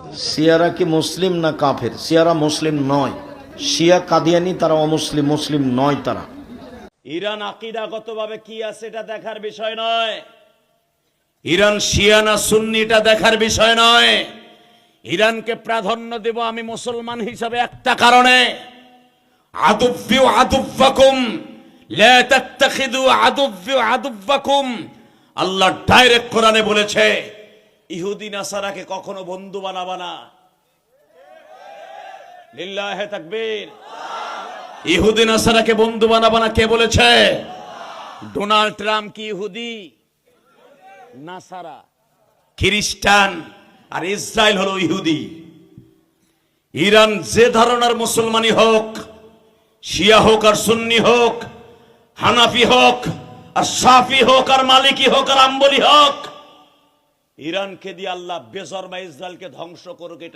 শিয়ারা কি মুসলিম না কাফের? শিয়ারা মুসলিম নয়, শিয়া কাদিয়ানি, তারা অমুসলিম, মুসলিম নয় তারা। ইরান আকীদাগতভাবে কি আছে এটা দেখার বিষয় নয়, ইরান শিয়া না সুন্নি এটা দেখার বিষয় নয়। ইরানকে প্রাধান্য দেব আমি মুসলমান হিসাবে একটা কারণে, আদুব্বি আদুব্বাকুম লা তাত্তাখিদু আদুব্বি আদুব্বাকুম। আল্লাহ ডাইরেক্ট কোরআনে বলেছে ইহুদি নাসারাকে কখনো বন্ধু বানাবা না। লিল্লাহি তাকবীর। ইহুদি নাসারাকে বন্ধু বানাবা না কে বলেছে? ডোনাল্ড ট্রাম্প কি ইহুদি? নাসারা খ্রিস্টান, আর ইসরায়েল হলো ইহুদি। ইরান যে ধরনের মুসলমানই হোক, শিয়া হোক আর সুন্নি হোক, হানাফি হোক আর শাফি হোক আর মালিকি হোক আর আম্বলি হোক, ইরানকে দিয়ে আল্লাহ বেজরমা ইসরায়েলকে ধ্বংস করুক এটা